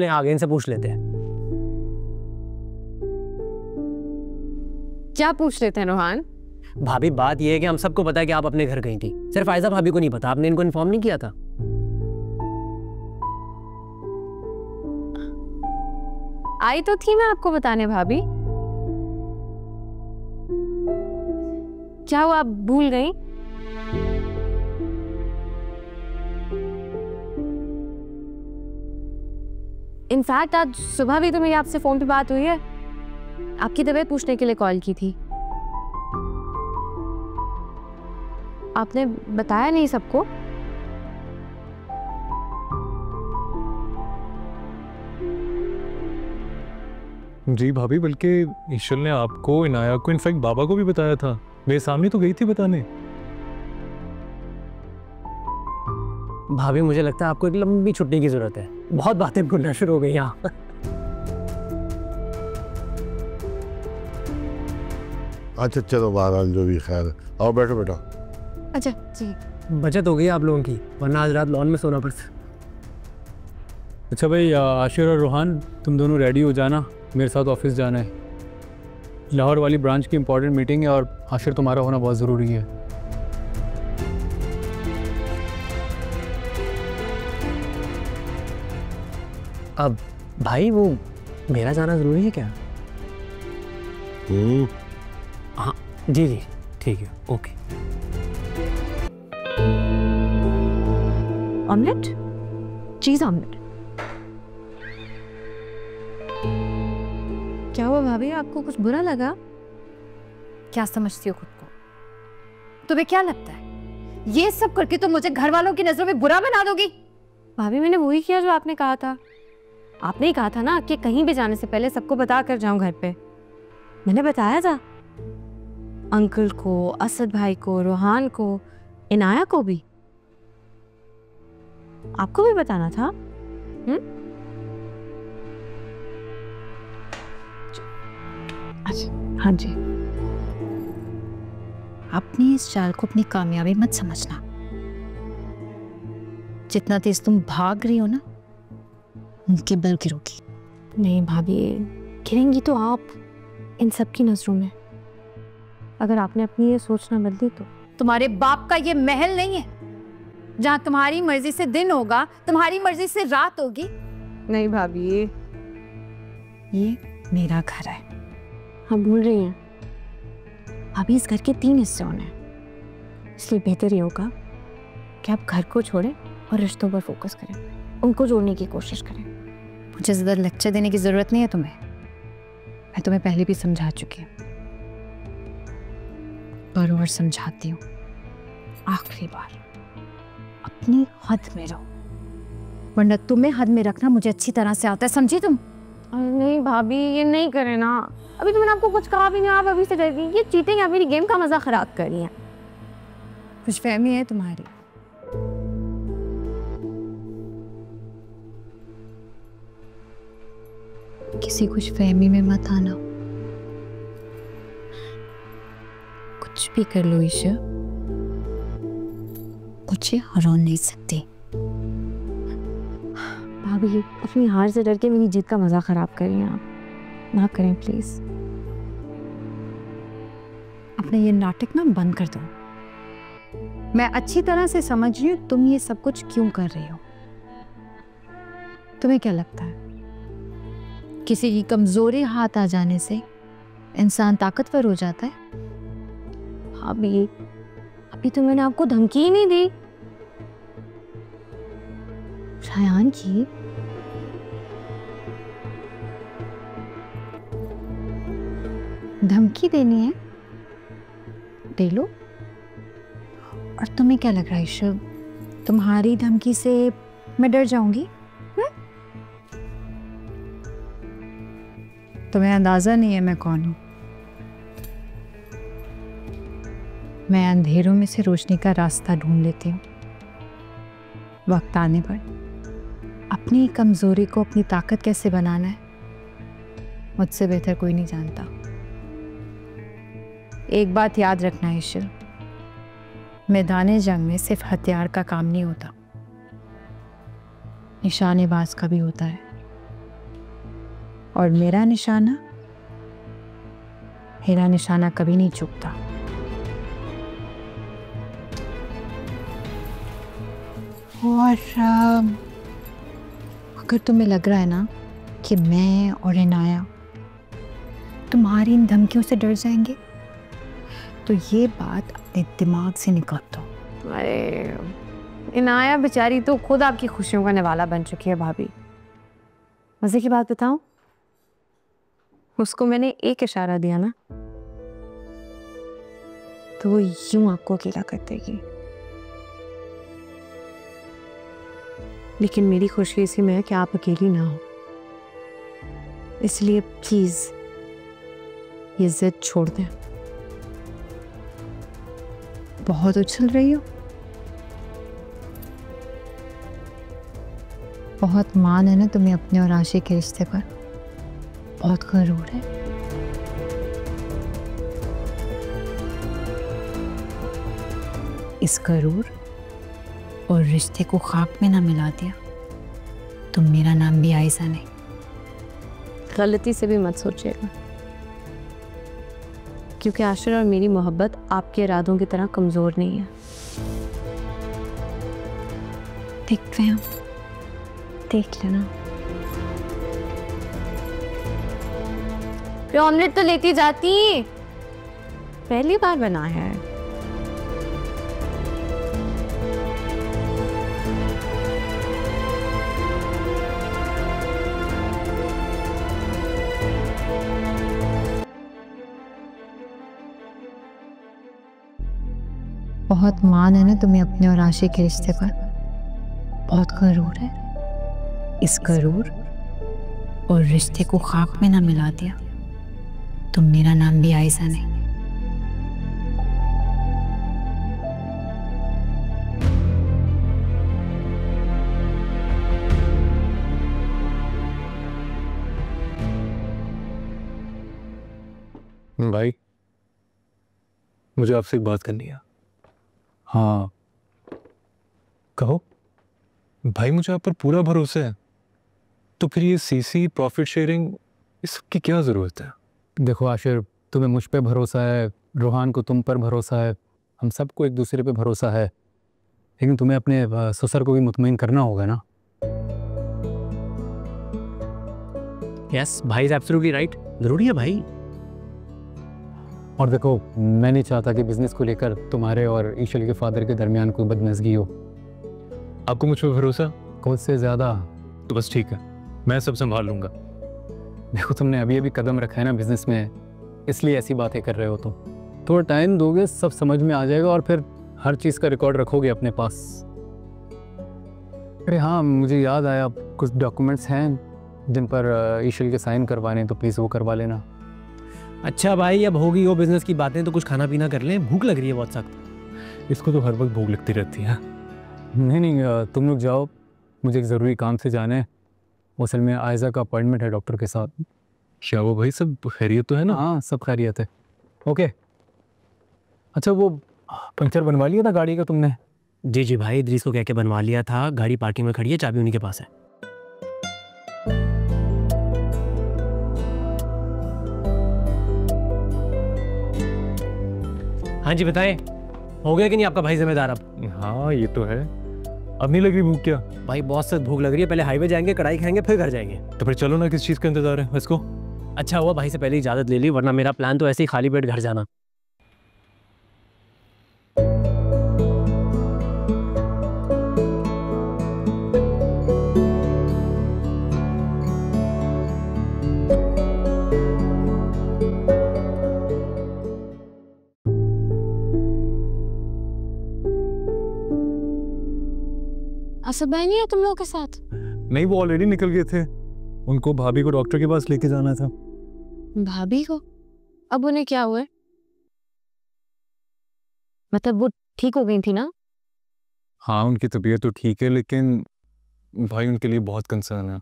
चले आगे इनसे पूछ लेते हैं। क्या पूछ लेते हैं रोहान? भाभी बात ये है कि हम सबको पता है कि आप अपने घर गई थी, सिर्फ आयजा भाभी को नहीं पता। आपने इनको इन्फॉर्म नहीं किया था? आई तो थी मैं आपको बताने भाभी। क्या हुआ, आप भूल गई? इनफैक्ट आज सुबह भी तो मेरी आपसे फोन पे बात हुई है। आपकी तबीयत पूछने के लिए कॉल की थी। आपने बताया नहीं सबको? जी भाभी, बल्कि ईश्वर ने आपको, इनाया को, इनफैक्ट बाबा को भी बताया था। मेरे सामने तो गई थी बताने। भाभी मुझे लगता है आपको एक लंबी छुट्टी की जरूरत है, बहुत बातें भूलना शुरू हो गई यहाँ। अच्छा चलो, बहरहाल जो भी खैर, आओ बैठो बेटा। अच्छा जी। बचत हो गई आप लोगों की, वरना आज रात लॉन में सोना पड़ता। अच्छा भाई, आशिर और रोहान तुम दोनों रेडी हो जाना, मेरे साथ ऑफिस जाना है। लाहौर वाली ब्रांच की इंपॉर्टेंट मीटिंग है और आशिर तुम्हारा होना बहुत ज़रूरी है। अब भाई वो मेरा जाना जरूरी है क्या? हाँ जी जी ठीक है, ओके। ऑमलेट, चीज ऑमलेट। क्या हुआ भाभी, आपको कुछ बुरा लगा? क्या समझती हो खुद को? तुम्हें क्या लगता है ये सब करके तुम मुझे घर वालों की नजरों में बुरा बना दोगी? भाभी मैंने वही किया जो आपने कहा था। आपने ही कहा था ना कि कहीं भी जाने से पहले सबको बता कर जाऊं घर पे। मैंने बताया था अंकल को, असद भाई को, रोहान को, इनाया को भी। आपको भी बताना था। अच्छा हाँ जी। अपनी इस चाल को अपनी कामयाबी मत समझना। जितना तेज तुम भाग रही हो ना, उनके बल गिरोगी। नहीं भाभी, गिरेंगी तो आप इन सब की नजरों में। अगर आपने अपनी ये सोच ना बदली तो। तुम्हारे बाप का ये महल नहीं है जहां तुम्हारी मर्जी से दिन होगा, तुम्हारी मर्जी से रात होगी। नहीं भाभी, ये मेरा घर है। हम भूल रही हैं अभी इस घर के 3 हिस्से होने हैं, इसलिए बेहतर ये होगा कि आप घर को छोड़ें और रिश्तों पर फोकस करें, उनको जोड़ने की कोशिश करें। मुझे ज़्यादा लेक्चर देने की जरूरत नहीं है तुम्हें। मैं तुम्हें पहले भी समझा चुकी हूँ, पर और समझाती हूँ। आखिरी बार, अपनी हद में रहो, वरना तुम्हें हद में रखना मुझे अच्छी तरह से आता है, समझी तुम? नहीं भाभी, ये नहीं करें ना। अभी तो मैंने आपको कुछ कहा भी नहीं, आप अभी से डरती। ये चीटिंग है, मेरी गेम का मजा खराब कर रही है। कुछ फहमी है तुम्हारी। किसी कुछ फहमी में मत आना। कुछ भी कर लो ईशा, मुझे हरा नहीं सकती। भाभी अपनी हार से डर के मेरी जीत का मजा खराब कर रही हैं आप। ना करें प्लीज। अपने ये नाटक ना बंद कर दो। मैं अच्छी तरह से समझ रही हूँ तुम ये सब कुछ क्यों कर रही हो। तुम्हें क्या लगता है किसी की कमजोरी हाथ आ जाने से इंसान ताकतवर हो जाता है? भाभी अभी तो मैंने आपको धमकी ही नहीं दी। शायान की धमकी देनी है, दे लो। और तुम्हें क्या लग रहा है ईशा, तुम्हारी धमकी से मैं डर जाऊंगी? तुम्हें अंदाजा नहीं है मैं कौन हूं। मैं अंधेरों में से रोशनी का रास्ता ढूंढ लेती हूँ। वक्त आने पर अपनी कमजोरी को अपनी ताकत कैसे बनाना है, मुझसे बेहतर कोई नहीं जानता। एक बात याद रखना ईश्वर, मैदाने जंग में सिर्फ हथियार का काम नहीं होता, निशानेबाज का भी होता है। और मेरा निशाना कभी नहीं चूकता। और अगर तुम्हें लग रहा है ना कि मैं और इनाया तुम्हारी इन धमकियों से डर जाएंगे, तो ये बात अपने दिमाग से निकाल दो। अरे इनाया बेचारी तो खुद आपकी खुशियों का निवाला बन चुकी है भाभी। मजे की बात बताऊं, उसको मैंने एक इशारा दिया ना तो वो यूं आपको अकेला कर देगी। लेकिन मेरी खुशी इसी में है कि आप अकेली ना हो, इसलिए प्लीज ये जिद छोड़ दें। बहुत उछल रही हो, बहुत मान है ना तुम्हें अपने और आशिक के रिश्ते पर, बहुत गरूर है। इस गरूर और रिश्ते को खाक में ना मिला दिया तो मेरा नाम भी आयशा नहीं। गलती से भी मत सोचिएगा, क्योंकि आशिर और मेरी मोहब्बत आपके इरादों की तरह कमजोर नहीं है। देखते हैं, देख लेना। फिर ऑमलेट तो लेती जाती, पहली बार बना है। बहुत मान है ना तुम्हें अपने और आशिक के रिश्ते पर, बहुत गरूर है। इस गरूर और रिश्ते को खाक में ना मिला दिया तो मेरा नाम भी आयशा नहीं। भाई मुझे आपसे एक बात करनी है। हाँ कहो। भाई मुझे आप पर पूरा भरोसा है, तो फिर ये सीसी प्रॉफिट शेयरिंग इस सब की क्या ज़रूरत है? देखो आशिर, तुम्हें मुझ पे भरोसा है, रूहान को तुम पर भरोसा है, हम सबको एक दूसरे पे भरोसा है, लेकिन तुम्हें अपने ससुर को भी मुतमईन करना होगा ना। यस भाई इज एब्सोल्युटली राइट, जरूरी है भाई। और देखो, मैं नहीं चाहता कि बिजनेस को लेकर तुम्हारे और ईशल के फादर के दरमियान कोई बदनज़गी हो। आपको मुझ पर भरोसा? खुद से ज़्यादा। तो बस ठीक है, मैं सब संभाल लूँगा। देखो, तुमने अभी अभी कदम रखा है ना बिजनेस में, इसलिए ऐसी बातें कर रहे हो तुम। थोड़ा टाइम दोगे, सब समझ में आ जाएगा और फिर हर चीज़ का रिकॉर्ड रखोगे अपने पास। अरे हाँ, मुझे याद आया, कुछ डॉक्यूमेंट्स हैं जिन पर ईशल के साइन करवाने, तो प्लीज़ वो करवा लेना। अच्छा भाई, अब होगी वो बिजनेस की बातें, तो कुछ खाना पीना कर लें, भूख लग रही है बहुत सख्त। इसको तो हर वक्त भूख लगती रहती है। नहीं, तुम लोग जाओ, मुझे एक ज़रूरी काम से जाना है। असल में आयशा का अपॉइंटमेंट है डॉक्टर के साथ। क्या वो भाई सब खैरियत तो है ना? हाँ, सब खैरियत है। ओके। अच्छा, वो पंक्चर बनवा लिया था गाड़ी का तुमने? जी जी भाई, इद्रीस को कह के बनवा लिया था, गाड़ी पार्किंग में खड़ी है, चाबी उन्हीं के पास है। हाँ जी बताएं, हो गया कि नहीं आपका भाई जिम्मेदार अब? हाँ ये तो है। अब नहीं लग रही भूख क्या? भाई बहुत सख्त भूख लग रही है, पहले हाईवे जाएंगे, कढ़ाई खाएंगे, फिर घर जाएंगे। तो फिर चलो ना, किस चीज़ का इंतजार है इसको? अच्छा हुआ भाई से पहले इजाज़त ले ली, वरना मेरा प्लान तो ऐसे ही खाली पेट घर जाना। असद भाई नहीं है तुम लोगों के साथ? नहीं, वो ऑलरेडी निकल गए थे, उनको भाभी को डॉक्टर के पास लेके जाना था। भाभी को? अब उन्हें क्या हुआ है? मतलब वो ठीक हो गई थी ना? हाँ उनकी तबीयत तो ठीक है, लेकिन भाई उनके लिए बहुत कंसर्न है,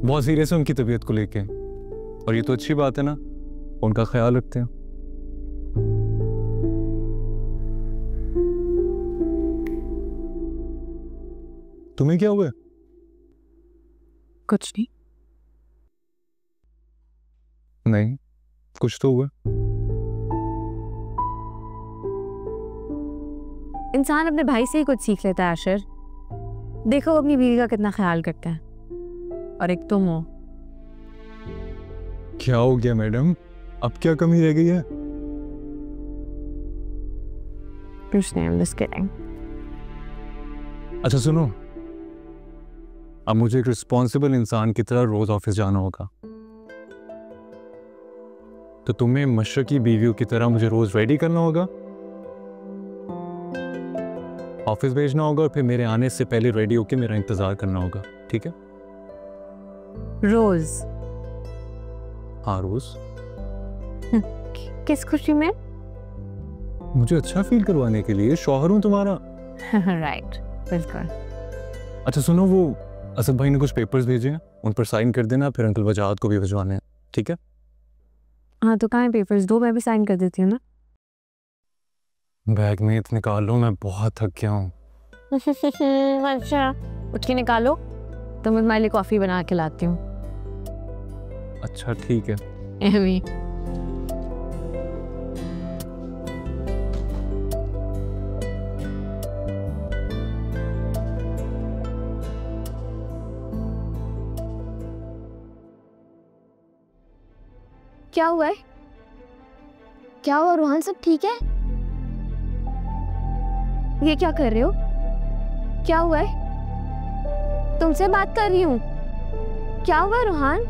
बहुत सीरियस है उनकी तबीयत को लेके। और ये तो अच्छी बात है ना, उनका ख्याल रखते हैं। तुम्हें क्या हुआ? कुछ नहीं। नहीं, कुछ तो हुआ। इंसान अपने भाई से ही कुछ सीख लेता है आशिर। देखो वो अपनी बीवी का कितना ख्याल करता है, और एक तुम हो। क्या हो गया मैडम, अब क्या कमी रह गई है? कुछ नहीं, I'm just kidding। अच्छा सुनो, अब मुझे एक रिस्पॉन्सिबल इंसान की तरह रोज ऑफिस जाना होगा, तो तुम्हें मशरकी बीवियों की तरह मुझे रोज रेडी करना होगा, ऑफिस भेजना होगा, और फिर मेरे आने से पहले रेडी होकर मेरा इंतजार करना होगा, ठीक है? रोज? हाँ रोज। किस खुशी में? मुझे अच्छा फील करवाने के लिए, शौहर हूं तुम्हारा। राइट, बिल्कुल। अच्छा सुनो, वो असद भाई ने कुछ पेपर्स भेजे हैं, उन पर साइन कर देना, फिर अंकल वजाहत को भी भिजवाने हैं, ठीक है? हाँ तो कहाँ है पेपर्स? दो, मैं भी साइन कर देती हूँ ना। बैग में इतने निकाल लो, मैं बहुत थक गया हूँ। अच्छा, उठ के निकालो, तो मैं तुम्हारे लिए कॉफी बना के लाती हूँ। अच्छा ठीक है। एमी। क्या हुआ है? क्या हुआ रोहन, सब ठीक है? ये क्या कर रहे हो? क्या हुआ है? तुमसे बात कर रही हूँ। क्या हुआ रोहन?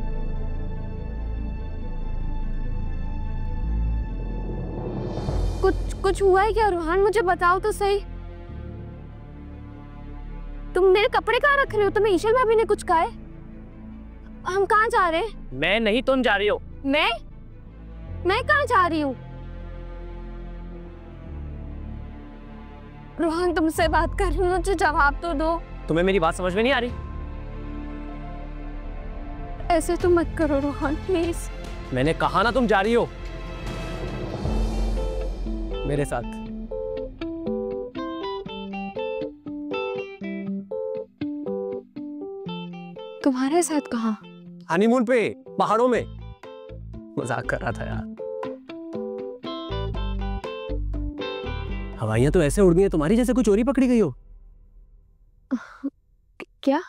कुछ हुआ है क्या रोहन? मुझे बताओ तो सही। तुम मेरे कपड़े कहाँ रख रहे हो? तुम्हें ईशल भाभी ने कुछ कहा है? हम कहाँ जा रहे हैं? मैं नहीं, तुम जा रही हो। मैं कहाँ जा रही हूँ? रोहन तुमसे बात कर रही हूँ, मुझे जवाब तो दो। तुम्हें मेरी बात समझ में नहीं आ रही? ऐसे तो मत करो रोहन, प्लीज। मैंने कहा ना तुम जा रही हो मेरे साथ। तुम्हारे साथ कहाँ? हनीमून पे, पहाड़ों में। मजाक कर रहा था यार। हवाइयां तो ऐसे उड़ गई हैं तुम्हारी जैसे कोई चोरी पकड़ी गई हो। क्या?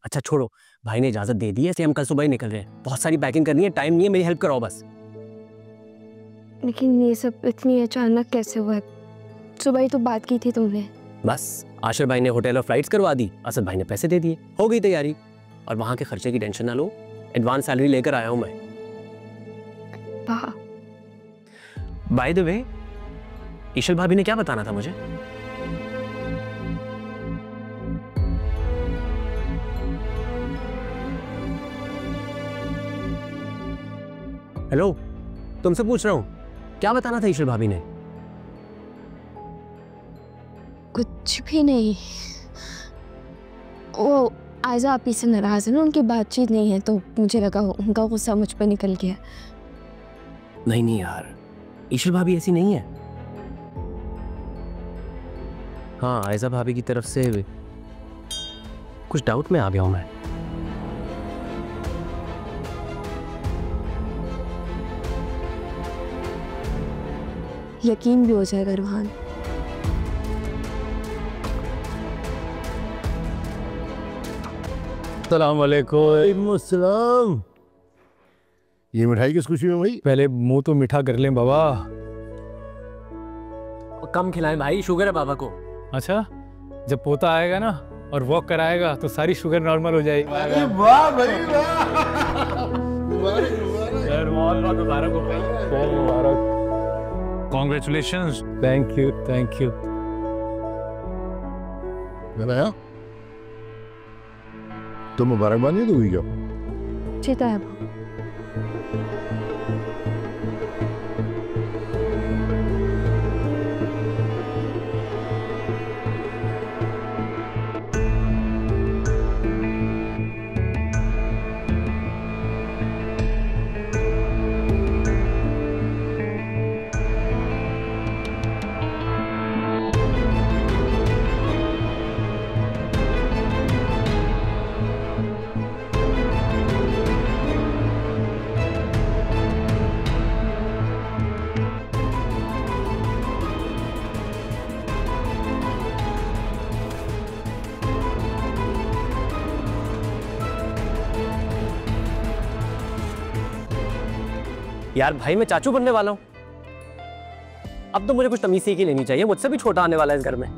अच्छा छोड़ो, भाई ने इजाजत दे दी है, इसलिए हम कल सुबह ही निकल रहे हैं। बहुत सारी पैकिंग करनी है, टाइम नहीं है, मेरी हेल्प कराओ बस। लेकिन ये सब इतनी अचानक कैसे हुआ? सुबह ही तो बात की थी तुमने। बस आशिर भाई ने होटल और फ्लाइट्स करवा दी, असद भाई ने पैसे दे दिए, हो गई तैयारी। और वहां के खर्चे की टेंशन ना लो, एडवांस सैलरी लेकर आया हूं मैं। बाय द वे, ईशल भाभी ने क्या बताना था मुझे? हेलो, तुमसे पूछ रहा हूं, क्या बताना था ईशल भाभी ने? कुछ भी नहीं। वो आयजा आप ही से नाराज है ना, उनकी बातचीत नहीं है, तो मुझे लगा उनका गुस्सा मुझ पर निकल गया। नहीं यार, ईशल भाभी ऐसी नहीं है। हाँ, आयजा भाभी की तरफ से कुछ डाउट में आ गया हूं मैं। यकीन भी हो जाएगा रोहन। अस्सलाम वालेकुम। ये मिठाई किस खुशी में भाई? पहले मुंह तो मीठा कर लें बाबा। कम खिलाएं भाई, शुगर है बाबा को। अच्छा, जब पोता आएगा ना और वॉक कराएगा तो सारी शुगर नॉर्मल हो जाएगी। अरे वाह भाई वाह। बहुत मुबारक हो भाई। बहुत मुबारक। Congratulations. Thank you, thank you. आया तो मुबारकबादी तो हुई क्या? ठीक है। यार भाई मैं चाचू बनने वाला हूँ, अब तो मुझे कुछ तमीज सीख ही लेनी चाहिए, मुझसे भी छोटा आने वाला है इस घर में।